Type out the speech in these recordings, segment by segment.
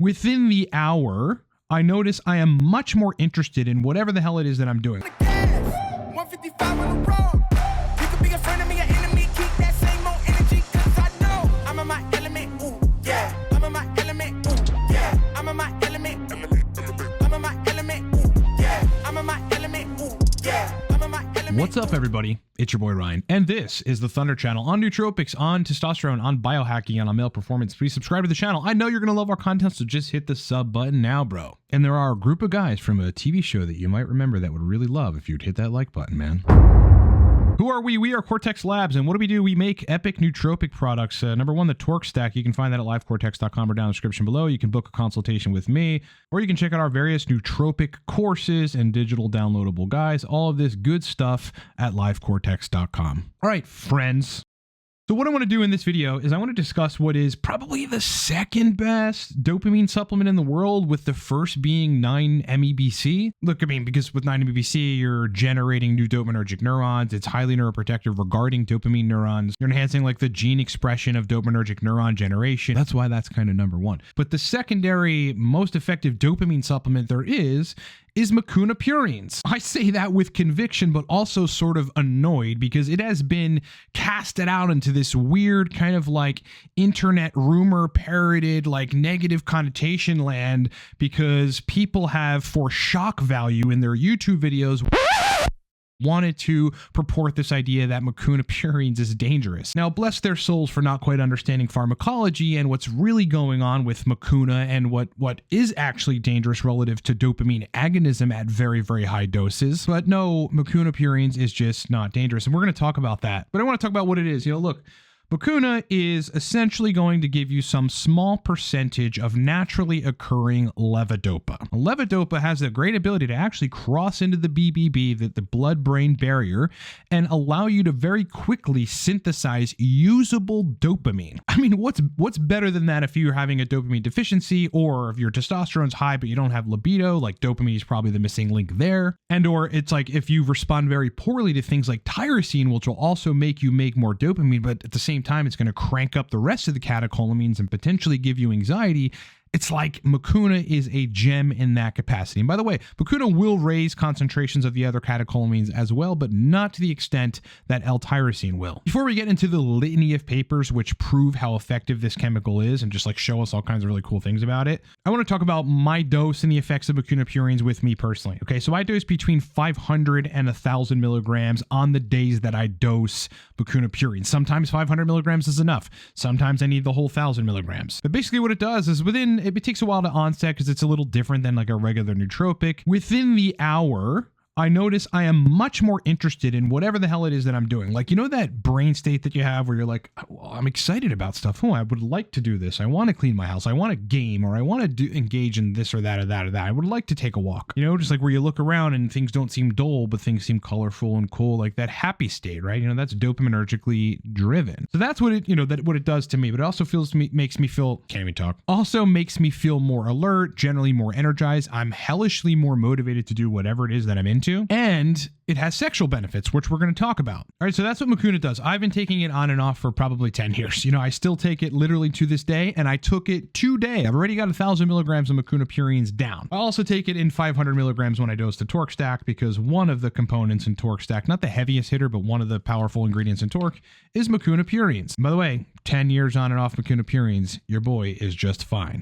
Within the hour, I notice I am much more interested in whatever the hell it is that I'm doing. 155 on the road. You could be a friend of me, an enemy. Keep that same old energy, cause I know I'm in my element. Ooh, yeah. I'm in my element. Ooh, yeah. I'm in my element. I'm in my element. Ooh, yeah. I'm in my element. Ooh, yeah. I'm in my element. What's up, everybody? It's your boy Ryan, and this is the Thunder Channel on nootropics, on testosterone, on biohacking, and on male performance. Please subscribe to the channel. I know you're gonna love our content, so just hit the sub button now, bro. And there are a group of guys from a TV show that you might remember that would really love if you'd hit that like button, man. Who are we? We are Cortex Labs, and what do? We make epic nootropic products. Number one, the Torque Stack. You can find that at livecortex.com or down in the description below. You can book a consultation with me, or you can check out our various nootropic courses and digital downloadable guides. All of this good stuff at livecortex.com. All right, friends. So what I want to do in this video is I want to discuss what is probably the second best dopamine supplement in the world, with the first being 9-MeBC. Look, I mean, because with 9-MeBC, you're generating new dopaminergic neurons. It's highly neuroprotective regarding dopamine neurons. You're enhancing like the gene expression of dopaminergic neuron generation. That's why that's kind of number one. But the secondary most effective dopamine supplement there is Mucuna Pruriens. I say that with conviction, but also sort of annoyed, because it has been casted out into this weird kind of like internet rumor parroted like negative connotation land, because people have, for shock value in their YouTube videos, wanted to purport this idea that Mucuna Pruriens is dangerous. Now, bless their souls for not quite understanding pharmacology and what's really going on with Mucuna, and what is actually dangerous relative to dopamine agonism at very, very high doses. But no, Mucuna Pruriens is just not dangerous, and we're going to talk about that. But I want to talk about what it is. You know, look, Mucuna is essentially going to give you some small percentage of naturally occurring levodopa. Levodopa has the great ability to actually cross into the BBB, the blood-brain barrier, and allow you to very quickly synthesize usable dopamine. I mean, what's better than that if you're having a dopamine deficiency, or if your testosterone's high but you don't have libido? Like, dopamine is probably the missing link there. And or it's like if you respond very poorly to things like tyrosine, which will also make you make more dopamine, but at the same time it's going to crank up the rest of the catecholamines and potentially give you anxiety. It's like Mucuna is a gem in that capacity. And by the way, Mucuna will raise concentrations of the other catecholamines as well, but not to the extent that L-tyrosine will. Before we get into the litany of papers which prove how effective this chemical is and just like show us all kinds of really cool things about it, I want to talk about my dose and the effects of Mucuna Pruriens with me personally. Okay, so I dose between 500 and 1,000 milligrams on the days that I dose Mucuna Pruriens. Sometimes 500 milligrams is enough. Sometimes I need the whole 1,000 milligrams. But basically what it does is it takes a while to onset because it's a little different than like a regular nootropic. Within the hour, I notice I am much more interested in whatever the hell it is that I'm doing. Like, you know that brain state that you have where you're like, well, I'm excited about stuff. Oh, I would like to do this. I want to clean my house. I want to game, or I want to engage in this or that or that or that. I would like to take a walk. You know, just like where you look around and things don't seem dull, but things seem colorful and cool, like that happy state, right? You know, that's dopaminergically driven. So that's what it, you know, what it does to me. But it also makes me feel, can't even talk. Also makes me feel more alert, generally more energized. I'm hellishly more motivated to do whatever it is that I'm into. And it has sexual benefits, which we're going to talk about. All right, so that's what Mucuna does. I've been taking it on and off for probably 10 years. You know, I still take it literally to this day, and I took it today. I've already got 1,000 milligrams of Mucuna Pruriens down. I also take it in 500 milligrams when I dose the Torque Stack, because one of the components in Torque Stack, not the heaviest hitter, but one of the powerful ingredients in Torque, is Mucuna Pruriens. By the way, 10 years on and off Mucuna Pruriens, your boy is just fine.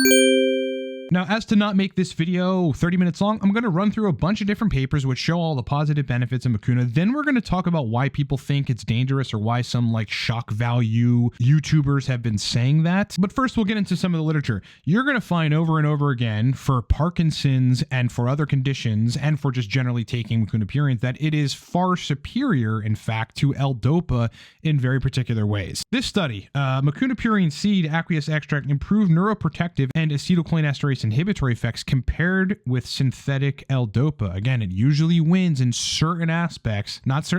Now, as to not make this video 30 minutes long, I'm going to run through a bunch of different papers which show all the positive benefits of Mucuna. Then we're going to talk about why people think it's dangerous, or why some like shock value YouTubers have been saying that. But first, we'll get into some of the literature. You're going to find over and over again, for Parkinson's and for other conditions, and for just generally taking Mucuna Pruriens, that it is far superior, in fact, to L-Dopa in very particular ways. This study, Mucuna Pruriens seed aqueous extract improved neuroprotective and acetylcholinesterase inhibitory effects compared with synthetic L-Dopa. Again, it usually wins in certain aspects, not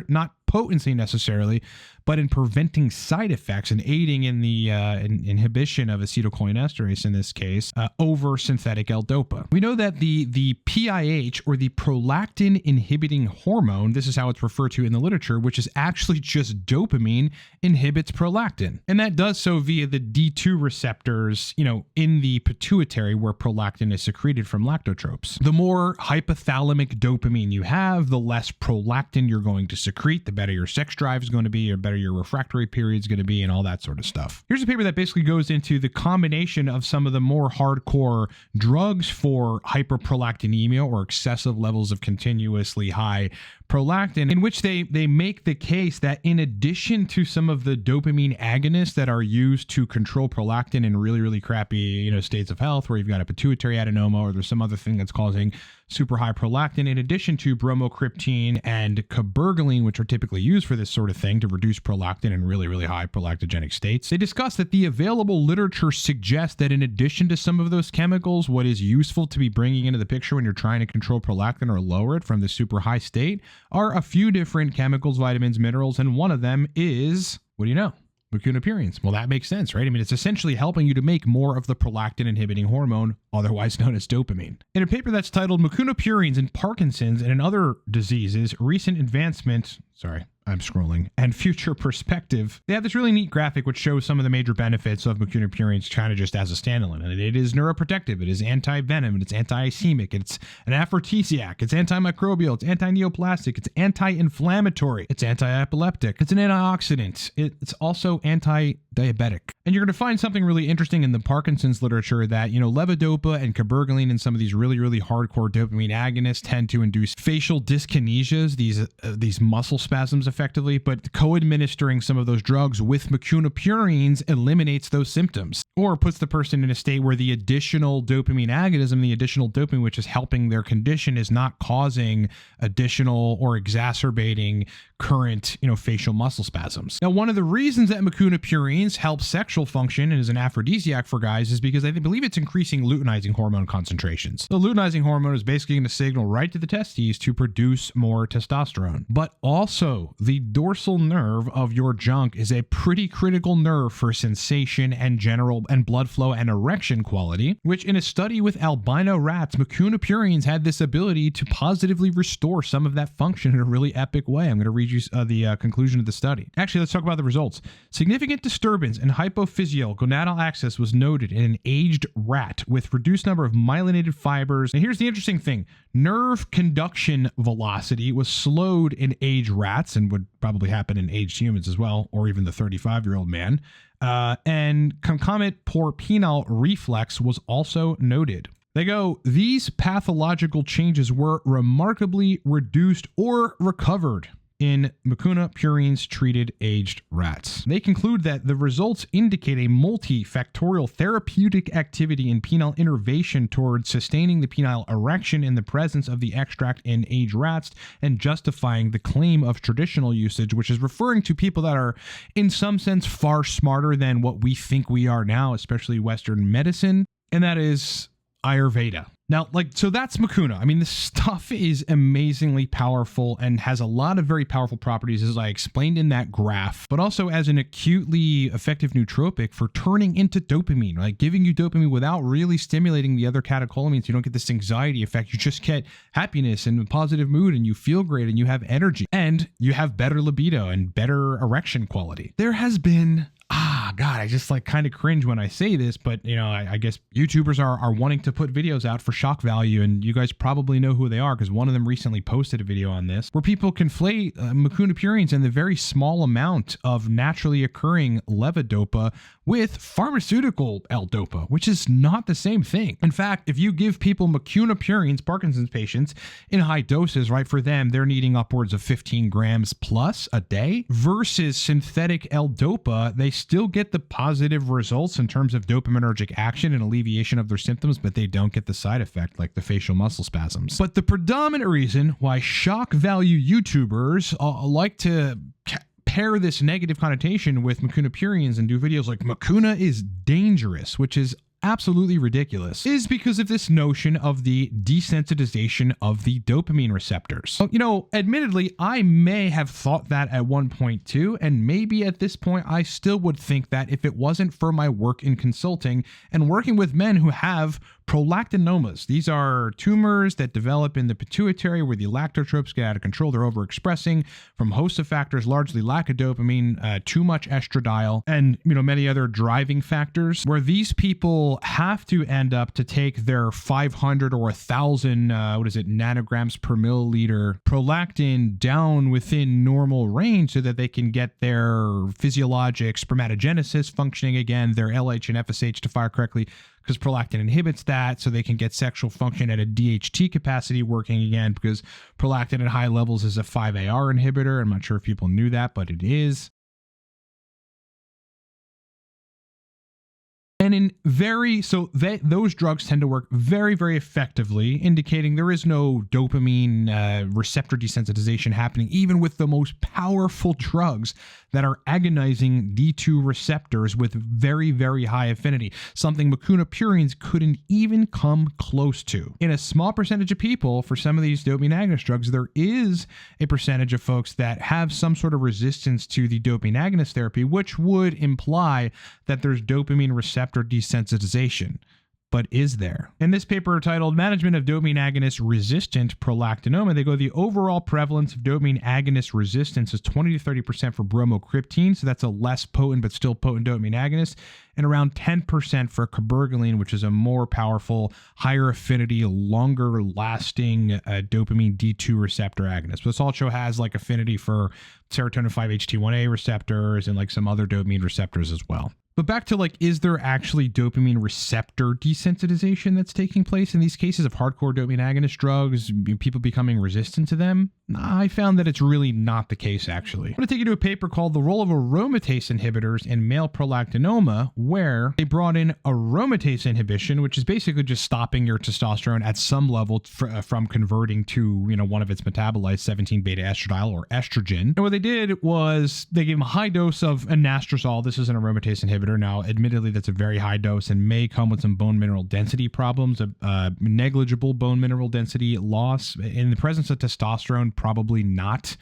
potency necessarily, but in preventing side effects and aiding in the inhibition of acetylcholinesterase in this case over synthetic L-DOPA. We know that the PIH, or the prolactin inhibiting hormone, this is how it's referred to in the literature, which is actually just dopamine, inhibits prolactin. And that does so via the D2 receptors, in the pituitary where prolactin is secreted from lactotropes. The more hypothalamic dopamine you have, the less prolactin you're going to secrete, the better your sex drive is going to be, or better your refractory period is going to be, and all that sort of stuff. Here's a paper that basically goes into the combination of some of the more hardcore drugs for hyperprolactinemia, or excessive levels of continuously high prolactin, in which they make the case that in addition to some of the dopamine agonists that are used to control prolactin in really, really crappy, states of health, where you've got a pituitary adenoma or there's some other thing that's causing super high prolactin, in addition to bromocriptine and cabergoline, which are typically used for this sort of thing to reduce prolactin in really, really high prolactogenic states. They discuss that the available literature suggests that in addition to some of those chemicals, what is useful to be bringing into the picture when you're trying to control prolactin or lower it from the super high state are a few different chemicals, vitamins, minerals, and one of them is, what do you know? Mucuna Pruriens. Well, that makes sense, right? I mean, it's essentially helping you to make more of the prolactin inhibiting hormone, otherwise known as dopamine. In a paper that's titled Mucuna Pruriens in Parkinson's and in Other Diseases, Recent Advancement, I'm scrolling, and Future Perspective, they have this really neat graphic which shows some of the major benefits of Mucuna Pruriens kind of just as a standalone. And it is neuroprotective, it is anti-venom, it's anti-ischemic, it's an aphrodisiac, it's antimicrobial, it's anti-neoplastic, it's anti-inflammatory, it's anti-epileptic, it's an antioxidant, it's also anti-diabetic. And you're going to find something really interesting in the Parkinson's literature that, levodopa and cabergoline and some of these really, really hardcore dopamine agonists tend to induce facial dyskinesias, these muscle spasms effectively, but co-administering some of those drugs with Mucuna Pruriens eliminates those symptoms, or puts the person in a state where the additional dopamine agonism, the additional dopamine which is helping their condition, is not causing additional or exacerbating current, facial muscle spasms. Now, one of the reasons that Mucuna Pruriens helps sexual function and is an aphrodisiac for guys is because I believe it's increasing luteinizing hormone concentrations. The luteinizing hormone is basically going to signal right to the testes to produce more testosterone. But also, the dorsal nerve of your junk is a pretty critical nerve for sensation and general and blood flow and erection quality, which in a study with albino rats, Mucuna Pruriens had this ability to positively restore some of that function in a really epic way. I'm going to read you the conclusion of the study. Actually, let's talk about the results. Significant disturbance in hypophysial gonadal axis was noted in an aged rat with reduced number of myelinated fibers. And here's the interesting thing. Nerve conduction velocity was slowed in aged rats, and would probably happen in aged humans as well, or even the 35-year-old man. And concomitant poor penile reflex was also noted. They go, these pathological changes were remarkably reduced or recovered in Mucuna Pruriens treated aged rats. They conclude that the results indicate a multifactorial therapeutic activity in penile innervation towards sustaining the penile erection in the presence of the extract in aged rats, and justifying the claim of traditional usage, which is referring to people that are in some sense far smarter than what we think we are now, especially Western medicine, and that is Ayurveda. Now, so that's Mucuna. I mean, this stuff is amazingly powerful and has a lot of very powerful properties, as I explained in that graph, but also as an acutely effective nootropic for turning into dopamine, giving you dopamine without really stimulating the other catecholamines. You don't get this anxiety effect. You just get happiness and a positive mood, and you feel great, and you have energy, and you have better libido and better erection quality. There has been God, I just kind of cringe when I say this, but I guess YouTubers are wanting to put videos out for shock value, and you guys probably know who they are because one of them recently posted a video on this where people conflate Mucuna Pruriens and the very small amount of naturally occurring levodopa with pharmaceutical L-DOPA, which is not the same thing. In fact, if you give people Mucuna Pruriens, Parkinson's patients, in high doses, right, for them, they're needing upwards of 15 grams plus a day versus synthetic L-DOPA, they still get the positive results in terms of dopaminergic action and alleviation of their symptoms, but they don't get the side effect like the facial muscle spasms. But the predominant reason why shock value YouTubers like to pair this negative connotation with Mucuna Pruriens and do videos like Mucuna is dangerous, which is absolutely ridiculous is because of this notion of the desensitization of the dopamine receptors. So, admittedly, I may have thought that at one point too, and maybe at this point I still would think that if it wasn't for my work in consulting and working with men who have prolactinomas. These are tumors that develop in the pituitary where the lactotropes get out of control. They're overexpressing from a host of factors, largely lack of dopamine, too much estradiol, and many other driving factors, where these people have to end up to take their 500 or 1,000 nanograms per milliliter prolactin down within normal range so that they can get their physiologic spermatogenesis functioning again, their LH and FSH to fire correctly, because prolactin inhibits that, so they can get sexual function at a DHT capacity working again, because prolactin at high levels is a 5-AR inhibitor. I'm not sure if people knew that, but it is. And those drugs tend to work very, very effectively, indicating there is no dopamine receptor desensitization happening, even with the most powerful drugs that are agonizing D2 receptors with very, very high affinity, something Mucuna Pruriens couldn't even come close to. In a small percentage of people, for some of these dopamine agonist drugs, there is a percentage of folks that have some sort of resistance to the dopamine agonist therapy, which would imply that there's dopamine receptor desensitization. But is there? In this paper titled Management of Dopamine Agonist Resistant Prolactinoma, they go, the overall prevalence of dopamine agonist resistance is 20 to 30% for bromocriptine, so that's a less potent but still potent dopamine agonist, and around 10% for cabergoline, which is a more powerful, higher affinity, longer lasting dopamine D2 receptor agonist. But this also has affinity for serotonin 5-HT1A receptors and some other dopamine receptors as well. But back to is there actually dopamine receptor desensitization that's taking place in these cases of hardcore dopamine agonist drugs, people becoming resistant to them? I found that it's really not the case, actually. I'm going to take you to a paper called The Role of Aromatase Inhibitors in Male Prolactinoma, where they brought in aromatase inhibition, which is basically just stopping your testosterone at some level from converting to, one of its metabolites, 17-beta estradiol or estrogen. And what they did was they gave them a high dose of anastrozole. This is an aromatase inhibitor. Now, admittedly, that's a very high dose and may come with some bone mineral density problems, negligible bone mineral density loss. In the presence of testosterone, probably not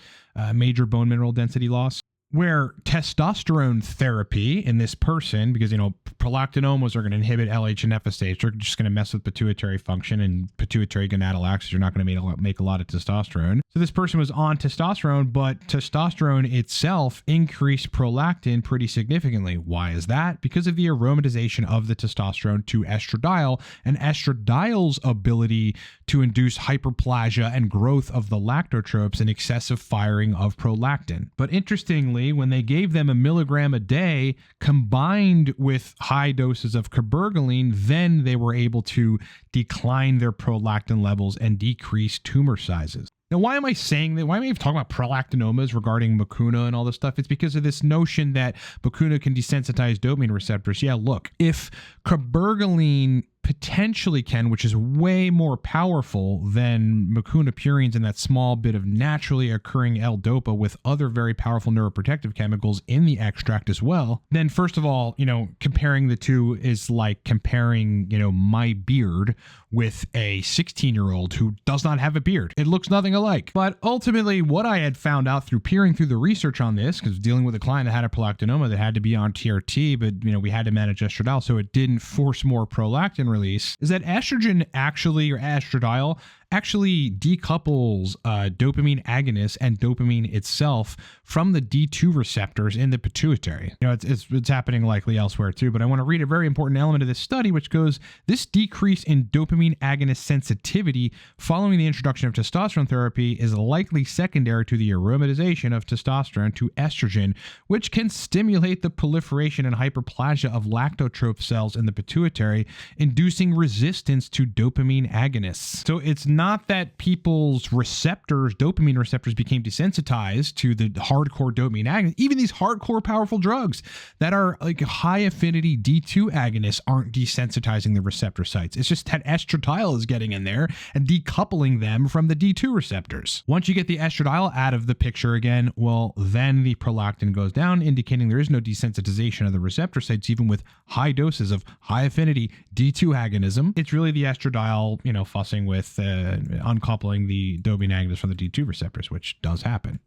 major bone mineral density loss. Where testosterone therapy in this person, because, prolactinomas are going to inhibit LH and FSH, they're just going to mess with pituitary function and pituitary gonadal axis. You're not going to make a lot of testosterone. So this person was on testosterone, but testosterone itself increased prolactin pretty significantly. Why is that? Because of the aromatization of the testosterone to estradiol and estradiol's ability to induce hyperplasia and growth of the lactotropes and excessive firing of prolactin. But interestingly, when they gave them 1 milligram a day combined with high doses of cabergoline, then they were able to decline their prolactin levels and decrease tumor sizes. Now, why am I saying that? Why am I even talking about prolactinomas regarding Mucuna and all this stuff? It's because of this notion that Mucuna can desensitize dopamine receptors. Yeah, look, if cabergoline potentially can, which is way more powerful than Mucuna Pruriens and that small bit of naturally occurring L-DOPA with other very powerful neuroprotective chemicals in the extract as well, then first of all, comparing the two is like comparing, my beard with a 16-year-old who does not have a beard. It looks nothing alike. But ultimately, what I had found out through peering through the research on this, because dealing with a client that had a prolactinoma that had to be on TRT, but we had to manage estradiol, so it didn't force more prolactin release, is that estrogen actually, or estradiol, actually decouples dopamine agonists and dopamine itself from the D2 receptors in the pituitary. It's happening likely elsewhere too, but I want to read a very important element of this study, which goes, this decrease in dopamine agonist sensitivity following the introduction of testosterone therapy is likely secondary to the aromatization of testosterone to estrogen, which can stimulate the proliferation and hyperplasia of lactotrope cells in the pituitary, inducing resistance to dopamine agonists. So it's not that people's receptors, dopamine receptors, became desensitized to the hardcore dopamine agonists. Even these hardcore powerful drugs that are like high affinity D2 agonists aren't desensitizing the receptor sites. It's just that estradiol is getting in there and decoupling them from the D2 receptors. Once you get the estradiol out of the picture again, well, then the prolactin goes down, indicating there is no desensitization of the receptor sites, even with high doses of high affinity D2 agonism. It's really the estradiol, fussing with uncoupling the dopamine agonists from the D2 receptors, which does happen.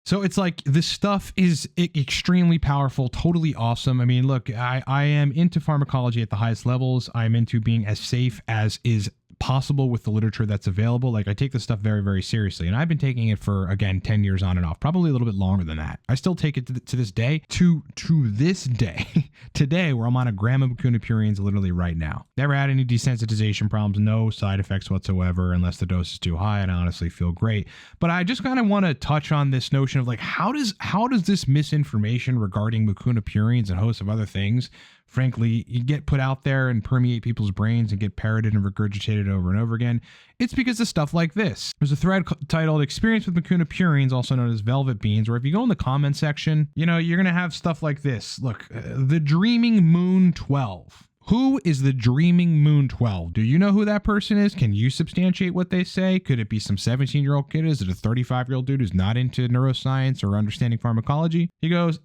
So it's like this stuff is extremely powerful, totally awesome. I mean, look, I am into pharmacology at the highest levels. I'm into being as safe as is possible with the literature that's available. Like, I take this stuff very, very seriously, and I've been taking it for, again, 10 years on and off, probably a little bit longer than that. I still take it to this day, to this day, today, where I'm on a gram of Mucuna Pruriens literally right now. Never had any desensitization problems, no side effects whatsoever, unless the dose is too high, and I honestly feel great. But I just kind of want to touch on this notion of like, how does this misinformation regarding Mucuna Pruriens and a host of other things, frankly, you get put out there and permeate people's brains and get parroted and regurgitated over and over again? It's because of stuff like this. There's a thread titled Experience with Mucuna Pruriens, also known as Velvet Beans, where if you go in the comment section, you're going to have stuff like this. Look, the Dreaming Moon 12. Who is the Dreaming Moon 12? Do you know who that person is? Can you substantiate what they say? Could it be some 17-year-old kid? Is it a 35-year-old dude who's not into neuroscience or understanding pharmacology? He goes,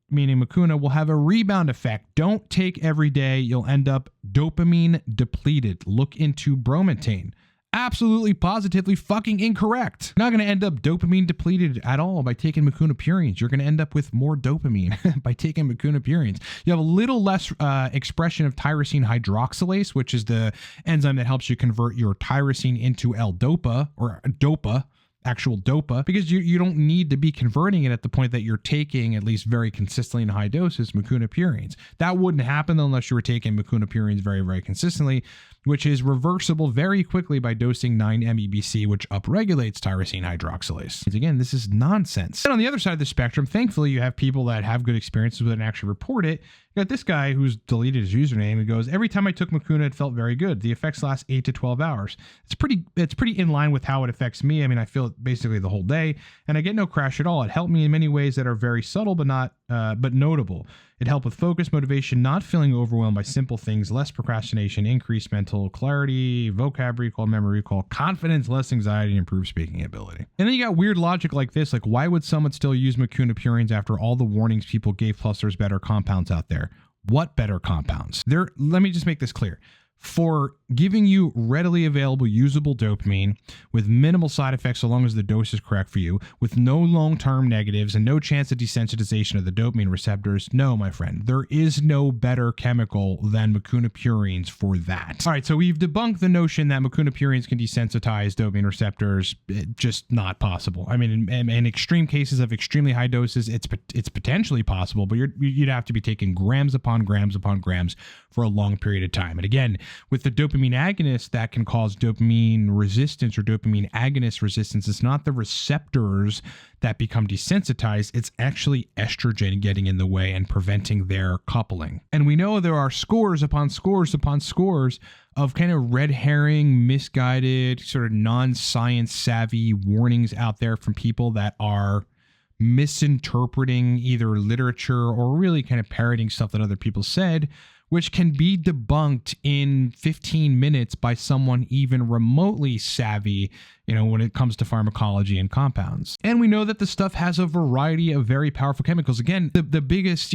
meaning Mucuna, will have a rebound effect. Don't take every day. You'll end up dopamine depleted. Look into bromontane. Absolutely, positively fucking incorrect. You're not going to end up dopamine depleted at all by taking Mucuna Pruriens. You're going to end up with more dopamine by taking Mucuna Pruriens. You have a little less expression of tyrosine hydroxylase, which is the enzyme that helps you convert your tyrosine into L-DOPA, or DOPA, actual DOPA, because you don't need to be converting it at the point that you're taking, at least very consistently in high doses, Mucuna Pruriens. That wouldn't happen unless you were taking Mucuna Pruriens very, very consistently, which is reversible very quickly by dosing 9-MeBC, which upregulates tyrosine hydroxylase. And again, this is nonsense. And on the other side of the spectrum, thankfully, you have people that have good experiences with it and actually report it. You got this guy who's deleted his username and goes, every time I took Mucuna, it felt very good. The effects last 8 to 12 hours. It's pretty in line with how it affects me. I mean, I feel it basically the whole day, and I get no crash at all. It helped me in many ways that are very subtle, but notable. It helped with focus, motivation, not feeling overwhelmed by simple things, less procrastination, increased mental clarity, vocab recall, memory recall, confidence, less anxiety, and improved speaking ability. And then you got weird logic like this, like why would someone still use Mucuna Pruriens after all the warnings people gave, plus there's better compounds out there? What better compounds? Let me just make this clear. For giving you readily available usable dopamine with minimal side effects so long as the dose is correct for you, with no long-term negatives and no chance of desensitization of the dopamine receptors, no, my friend, there is no better chemical than Mucuna Pruriens for that. All right, so we've debunked the notion that Mucuna Pruriens can desensitize dopamine receptors. Just not possible. I mean, in extreme cases of extremely high doses, it's potentially possible, but you'd have to be taking grams upon grams upon grams for a long period of time. And again, with the dopamine agonist, that can cause dopamine resistance or dopamine agonist resistance. It's not the receptors that become desensitized. It's actually estrogen getting in the way and preventing their coupling. And we know there are scores upon scores upon scores of kind of red herring, misguided, sort of non-science savvy warnings out there from people that are misinterpreting either literature or really kind of parroting stuff that other people said, which can be debunked in 15 minutes by someone even remotely savvy, when it comes to pharmacology and compounds. And we know that the stuff has a variety of very powerful chemicals. Again, the biggest,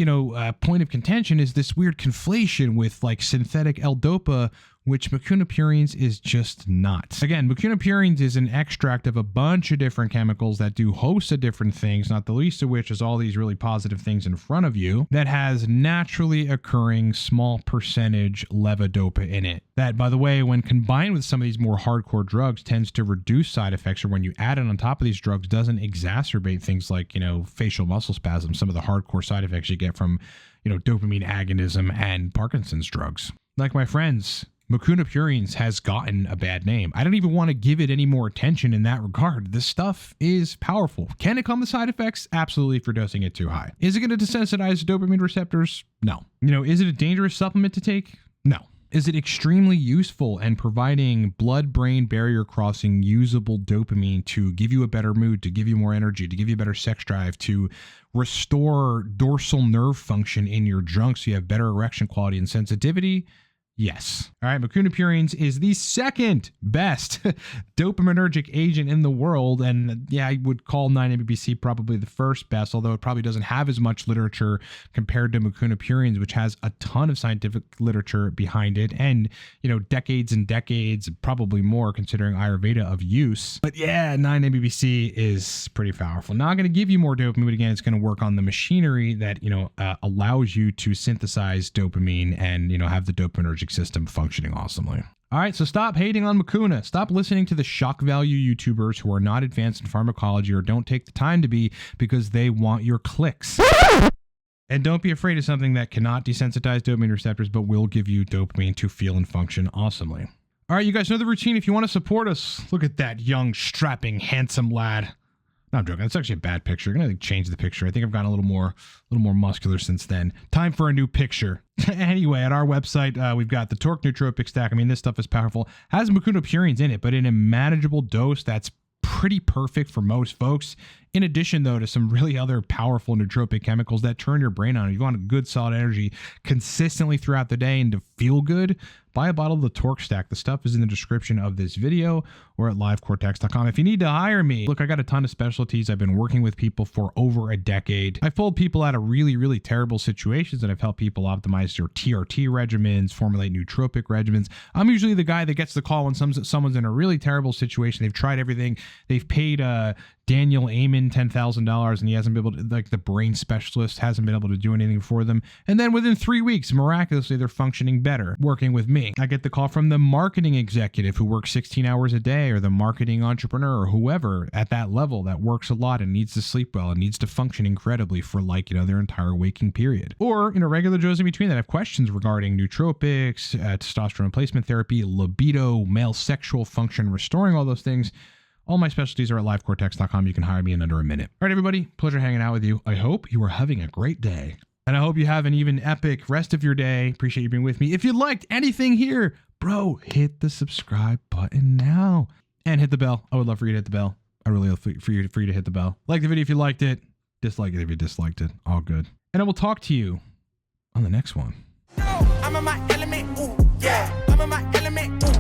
point of contention is this weird conflation with like synthetic L-DOPA, which Mucuna Pruriens is just not. Again, Mucuna Pruriens is an extract of a bunch of different chemicals that do hosts of different things, not the least of which is all these really positive things in front of you that has naturally occurring small percentage levodopa in it. That, by the way, when combined with some of these more hardcore drugs, tends to reduce side effects, or when you add it on top of these drugs, doesn't exacerbate things like, facial muscle spasms, some of the hardcore side effects you get from, dopamine agonism and Parkinson's drugs. Like my friends, Mucuna Pruriens has gotten a bad name. I don't even want to give it any more attention in that regard. This stuff is powerful. Can it come with side effects? Absolutely, if you're dosing it too high. Is it going to desensitize dopamine receptors? No. Is it a dangerous supplement to take? No. is it extremely useful and providing blood-brain barrier crossing usable dopamine to give you a better mood, to give you more energy, to give you better sex drive, to restore dorsal nerve function in your junk so you have better erection quality and sensitivity? Yes. All right, Mucuna Pruriens is the second best dopaminergic agent in the world. And yeah, I would call 9-MeO-BC probably the first best, although it probably doesn't have as much literature compared to Mucuna Pruriens, which has a ton of scientific literature behind it and, you know, decades and decades, probably more considering Ayurveda of use. But yeah, 9-MeO-BC is pretty powerful. Not going to give you more dopamine, but again, it's going to work on the machinery that, you know, allows you to synthesize dopamine and, you know, have the dopaminergic system functioning awesomely. All right, so stop hating on Mucuna. Stop listening to the shock value YouTubers who are not advanced in pharmacology or don't take the time to be because they want your clicks. And don't be afraid of something that cannot desensitize dopamine receptors but will give you dopamine to feel and function awesomely. All right, you guys know the routine. If you want to support us, look at that young, strapping, handsome lad. No, I'm joking. That's actually a bad picture. I'm going to change the picture. I think I've gotten a little more muscular since then. Time for a new picture. Anyway, at our website, we've got the Torque Nootropic Stack. I mean, this stuff is powerful. Has Mucuna Pruriens in it, but in a manageable dose that's pretty perfect for most folks. In addition, though, to some really other powerful nootropic chemicals that turn your brain on. If you want a good, solid energy consistently throughout the day and to feel good, buy a bottle of the Torque Stack. The stuff is in the description of this video or at livecortex.com. If you need to hire me, look, I got a ton of specialties. I've been working with people for over a decade. I've pulled people out of really, really terrible situations, and I've helped people optimize their TRT regimens, formulate nootropic regimens. I'm usually the guy that gets the call when someone's in a really terrible situation. They've tried everything. They've paid Daniel Amen $10,000 and he hasn't been able to, like the brain specialist hasn't been able to do anything for them. And then within 3 weeks, miraculously, they're functioning better working with me. I get the call from the marketing executive who works 16 hours a day, or the marketing entrepreneur, or whoever at that level that works a lot and needs to sleep well and needs to function incredibly for, like, you know, their entire waking period. Or, you know, regular Joes in between that have questions regarding nootropics, testosterone replacement therapy, libido, male sexual function, restoring all those things. All my specialties are at livecortex.com. You can hire me in under a minute. All right, everybody. Pleasure hanging out with you. I hope you are having a great day. And I hope you have an even epic rest of your day. Appreciate you being with me. If you liked anything here, bro, hit the subscribe button now. And hit the bell. I would love for you to hit the bell. I really love for you to hit the bell. Like the video if you liked it. Dislike it if you disliked it. All good. And I will talk to you on the next one. I'm in my element, ooh, yeah. I'm in my element, ooh.